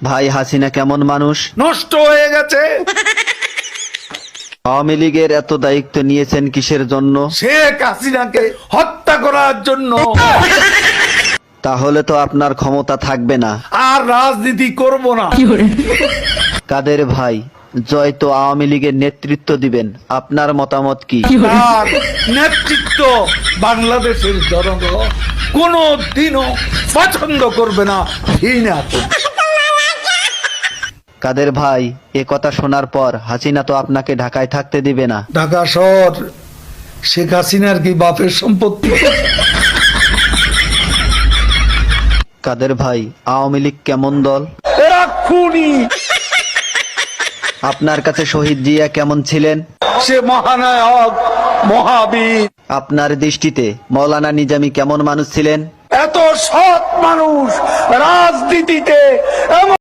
ভাই হাসিনা কেমন মানুষ? নষ্ট হয়ে গেছে। আওয়ামী লীগের এত দায়িত্ব নিয়েছেন কিসের জন্য? শেখ হাসিনাকে হত্যা করার জন্য। তাহলে তো আপনার ক্ষমতা থাকবে না। আর রাজনীতি করব না। কাদের ভাই, জয় তো আওয়ামী লীগের নেতৃত্ব দিবেন, আপনার মতামত কি? তার নেতৃত্ব বাংলাদেশের জনগণ কোনো দিনও পছন্দ করবে না, ঘৃণা করবে। কাদের ভাই, এ কথা শোনার পর হাসিনা তো আপনাকে ঢাকায় থাকতে দিবে না। ঢাকা শহর শেখ হাসিনার কি বাপের সম্পত্তি? কাদের ভাই, আওয়ামী লীগ কেমন দল? এরা খুনি। আপনার কাছে শহীদ জিয়া কেমন ছিলেন? সে মহানায়ক, মহাবীর। আপনার দৃষ্টিতে মৌলানা নিজামী কেমন মানুষ ছিলেন? এত সৎ মানুষ রাজনীতিতে এমন